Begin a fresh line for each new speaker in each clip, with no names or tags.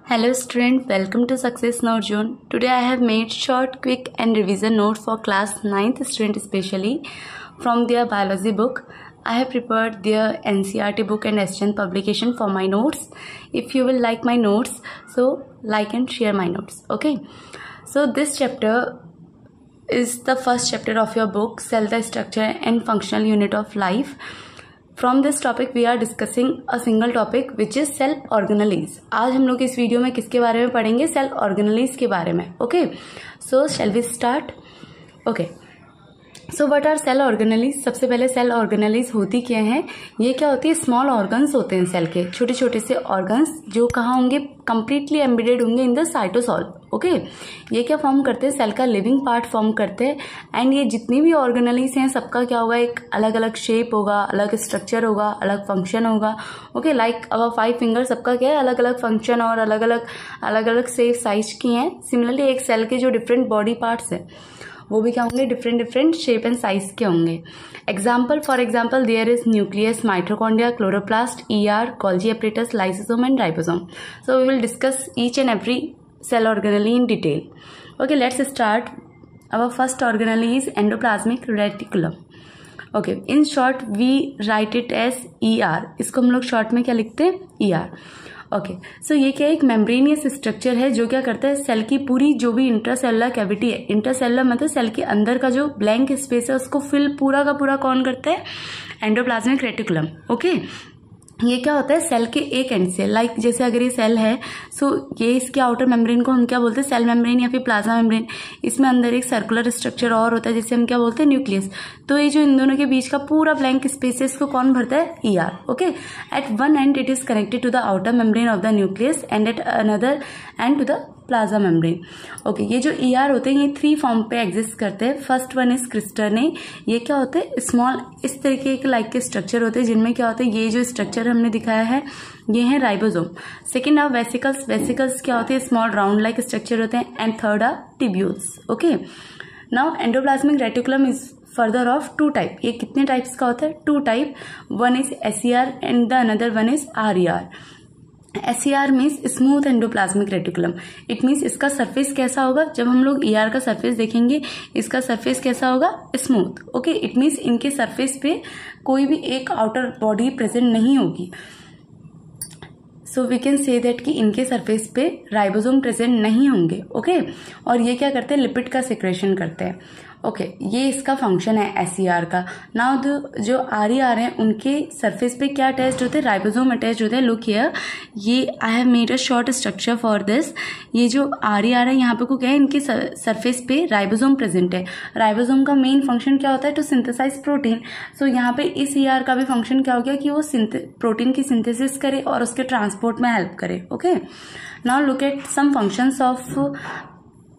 Hello student, welcome to Success Note Zone. Today I have made short, quick and revision notes for class 9th student especially from their biology book. I have prepared their NCERT book and SGN publication for my notes. If you will like my notes, so like and share my notes. Okay. So this chapter is the first chapter of your book, Cell the Structure and Functional Unit of Life. From this topic we are discussing a single topic which is cell organelles. आज हम लोग इस video में किसके बारे में पढ़ेंगे? Cell organelles के बारे में. Okay, so shall we start. Okay, so what are cell organelles? सबसे पहले सेल ऑर्गेनेलिज होती क्या है? ये क्या होती है? स्मॉल ऑर्गन्स होते हैं सेल के, छोटे छोटे से ऑर्गन्स जो कहाँ होंगे? कंप्लीटली एम्बेडेड होंगे इन द साइटोसॉल. ओके, ये क्या फॉर्म करते हैं? सेल का लिविंग पार्ट फॉर्म करते हैं. एंड ये जितनी भी ऑर्गेनेलिज हैं सबका क्या होगा? एक अलग अलग शेप होगा, अलग स्ट्रक्चर होगा, अलग फंक्शन होगा. ओके, लाइक अवर 5 फिंगर, सबका क्या है? अलग अलग फंक्शन और अलग अलग शेप साइज की हैं. सिमिलरली एक सेल के जो डिफरेंट बॉडी पार्ट्स है वो भी क्या होंगे? डिफरेंट शेप एंड साइज के होंगे. Example, for example there is nucleus, mitochondria, chloroplast, ER, Golgi apparatus, lysosome and ribosome. So we will discuss each and every cell organelle in detail. Okay, let's start. Our first organelle is endoplasmic reticulum. Okay, in short we write it as ER. इसको हम लोग short में क्या लिखते हैं? ER. Okay, सो ये क्या? एक मेम्ब्रेनियस स्ट्रक्चर है जो क्या करता है? सेल की पूरी जो भी इंट्रासेलुलर कैविटी है, इंट्रासेलुलर मतलब सेल के अंदर का जो ब्लैंक स्पेस है उसको फिल पूरा का पूरा कौन करता है? Endoplasmic reticulum. ओके, ये क्या होता है? सेल के एक एंड से, लाइक जैसे अगर ये सेल है, सो ये इसके आउटर मेम्ब्रेन को हम क्या बोलते हैं? सेल मेम्ब्रेन या फिर प्लाज्मा मेम्ब्रेन. इसमें अंदर एक सर्कुलर स्ट्रक्चर और होता है जिसे हम क्या बोलते हैं? न्यूक्लियस. तो ये जो इन दोनों के बीच का पूरा ब्लैंक स्पेस है इसको कौन भरता है? ER. Okay, at one end it is connected to the outer membrane of the nucleus and at another end to the plasma membrane. Okay, ये जो ईआर होते हैं ये 3 फॉर्म पे एग्जिस्ट करते हैं. फर्स्ट वन इज क्रिस्टर्ने. ये क्या होते हैं? स्मॉल इस तरीके के लाइक के स्ट्रक्चर होते हैं जिनमें क्या होते हैं? ये जो स्ट्रक्चर हमने दिखाया है ये है ribosome. Second are vesicles. Vesicles क्या होते हैं? स्मॉल राउंड लाइक स्ट्रक्चर होते हैं. And third are tubules. Okay, now endoplasmic reticulum is further of 2 type. ये कितने टाइप्स का होता है? 2 type. One is SER and the another one is RER. SER means smooth endoplasmic reticulum. It means इसका surface कैसा होगा? जब हम लोग ईआर का सरफेस देखेंगे इसका सरफेस कैसा होगा? स्मूथ. ओके, इट मीन्स इनके सरफेस पे कोई भी एक आउटर बॉडी प्रेजेंट नहीं होगी. So we can say that कि इनके सरफेस पे राइबोसोम प्रेजेंट नहीं होंगे. ओके, और ये क्या करते हैं? लिपिड का सिक्रेशन करते हैं. ओके, ये इसका फंक्शन है एसईआर का. नाउ जो आरईआर है उनके सरफेस पे क्या अटैच्ड होते हैं? राइबोसोम अटैच्ड होते हैं. लुक हियर, ये I have made a short structure for this. ये जो आरईआर है यहाँ पे को क्या है? इनके सरफेस पे राइबोसोम प्रेजेंट है. राइबोसोम का मेन फंक्शन क्या होता है? To synthesise protein. सो यहाँ पे इस ईआर का भी फंक्शन क्या हो गया कि वो प्रोटीन की सिंथेसिस करे और उसके ट्रांसपोर्ट में हेल्प करे. Okay, now look at some functions of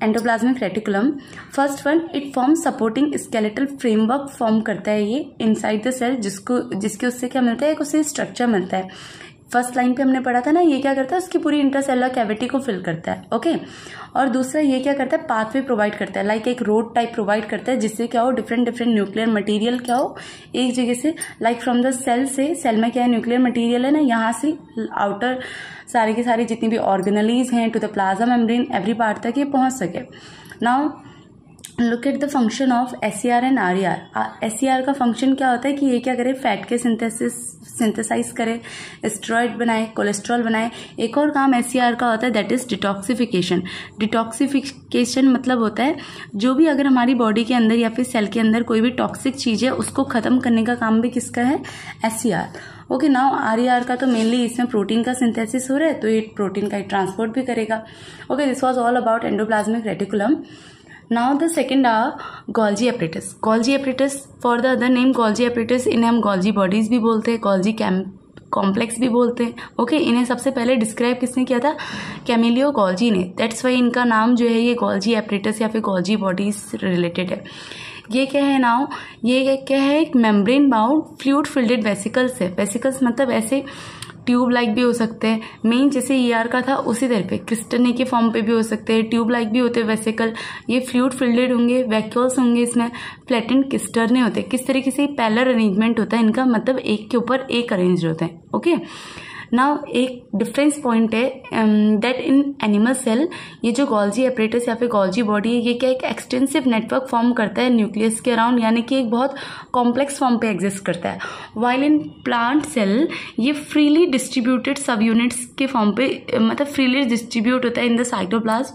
endoplasmic reticulum. First one, it form supporting skeletal framework form करता है ये इनसाइड द सेल, जिसके उससे क्या मिलता है? एक उससे स्ट्रक्चर मिलता है. फर्स्ट लाइन पे हमने पढ़ा था ना, ये क्या करता है? उसकी पूरी इंट्रासेलुलर कैविटी को फिल करता है. ओके, और दूसरा ये क्या करता है? पाथवे प्रोवाइड करता है, लाइक एक रोड टाइप प्रोवाइड करता है जिससे क्या हो? डिफरेंट न्यूक्लियर मटेरियल क्या हो? एक जगह से, लाइक फ्रॉम द सेल से, सेल में क्या है? न्यूक्लियर मटेरियल है ना, यहाँ से आउटर सारी की सारी जितनी भी ऑर्गेनेलिज हैं to the plasma membrane every part तक ये पहुंच सके. Now look at the function of SER and RER. SER का फंक्शन क्या होता है कि ये क्या करे? फैट के सिंथेसाइज करे, स्टेरॉइड बनाए, कोलेस्ट्रॉल बनाए. एक और काम एसईआर का होता है दैट इज डिटॉक्सिफिकेशन. डिटॉक्सिफिकेशन मतलब होता है जो भी अगर हमारी बॉडी के अंदर या फिर सेल के अंदर कोई भी टॉक्सिक चीज है उसको खत्म करने का काम भी किसका है? एसईआर. ओके, नाउ आरईआर का तो मेनली इसमें प्रोटीन का सिंथेसिस हो रहा है तो ये प्रोटीन का ट्रांसपोर्ट भी करेगा. Okay, this was all about endoplasmic reticulum. Now the second are Golgi apparatus. Golgi apparatus for the other name Golgi apparatus, इन्हें हम गोल्जी बॉडीज भी बोलते हैं, गोल्जी कॉम्प्लेक्स भी बोलते हैं. ओके, इन्हें सबसे पहले डिस्क्राइब किसने किया था? कैमिलियो गोल्जी ने. दैट्स वाई इनका नाम जो है ये गोल्जी एपरेटस या फिर गोल्जी बॉडीज रिलेटेड है. ये क्या है? नाउ ये क्या है? एक membrane bound fluid fielded vesicles है. वेसिकल्स मतलब ऐसे ट्यूब लाइक भी हो सकते हैं. मेन जैसे ईआर का था उसी तरह पे क्रिस्टने के फॉर्म पे भी हो सकते हैं, ट्यूब लाइक भी होते हैं वेसिकल. ये फ्लूइड फिल्डेड होंगे, वैक्यूल्स होंगे, इसमें फ्लैटेंड क्रिस्टर्ने होते हैं. किस तरीके से पैरेलल अरेंजमेंट होता है इनका, मतलब एक के ऊपर एक अरेंज होते हैं. ओके, नाउ एक डिफरेंस पॉइंट है दैट इन एनिमल सेल ये जो गोल्जी एपरेटस या फिर गोल्जी बॉडी है, ये क्या एक एक्सटेंसिव नेटवर्क फॉर्म करता है न्यूक्लियस के अराउंड, यानी कि एक बहुत कॉम्प्लेक्स फॉर्म पे एग्जिस्ट करता है। वाइल इन प्लांट सेल ये फ्रीली डिस्ट्रीब्यूटेड सब यूनिट्स के फॉर्म पे मतलब फ्रीली डिस्ट्रीब्यूट होता है इन द साइटोप्लाज्म,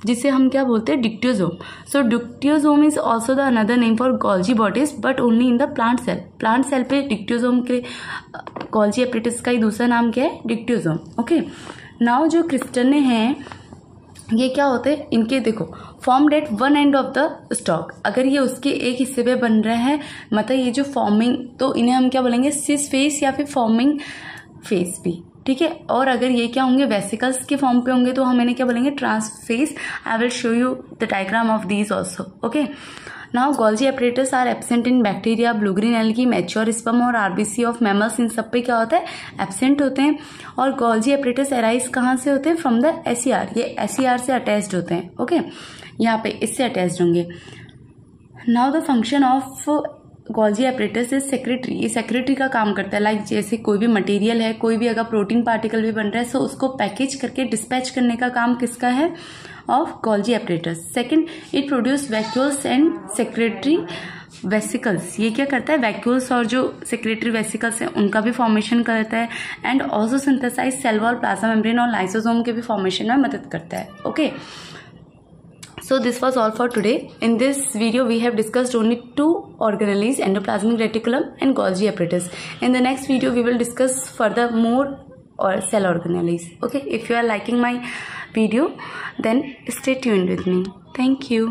जिसे हम क्या बोलते हैं, dictyosome. So dictyosome is also the another name for Golgi bodies but only in the plant cell. Plant cell पे डिक्टियोसोम के गोल्जी एपरेटस का ही दूसरा नाम क्या है, डिक्टियोसोम। ओके, नाउ जो क्रिस्टने हैं ये क्या होते हैं, इनके देखो formed at one end of the stock, अगर ये उसके एक हिस्से पे बन रहे हैं मतलब ये जो फॉर्मिंग, तो इन्हें हम क्या बोलेंगे, सिस फेस या फिर फॉर्मिंग फेस भी, ठीक है। और अगर ये क्या होंगे, वेसिकल्स के फॉर्म पे होंगे तो हम इन्हें क्या बोलेंगे, trans face. I will show you the diagram of these also. Okay, now Golgi apparatus are absent in bacteria, blue green algae, mature sperm और आरबीसी ऑफ मैमल्स, इन सब पे क्या होता है, एब्सेंट होते हैं। और गोल्जी एपरेटस एराइज कहाँ से होते हैं, फ्रॉम द एसीआर, ये एसीआर से अटैच्ड होते हैं। ओके, यहाँ पे इससे अटैच्ड होंगे। Now the function of Golgi apparatus is secretary, ये सेक्रेटरी का काम करता है। लाइक जैसे कोई भी मटेरियल है, कोई भी अगर प्रोटीन पार्टिकल भी बन रहा है, सो उसको पैकेज करके डिस्पैच करने का काम किसका है, of Golgi apparatus. Second, it produce vacuoles and secretary vesicles, ये क्या करता है, वैक्यूल्स और जो सेक्रेटरी वेसिकल्स हैं उनका भी फॉर्मेशन करता है। And also synthesize cell wall, plasma membrane और लाइसोसोम के भी फॉर्मेशन में मदद करता है। Okay, so this was all for today. In this video we have discussed only two organelles, endoplasmic reticulum and Golgi apparatus. In the next video we will discuss further more or cell organelles. Okay, if you are liking my video then stay tuned with me. Thank you.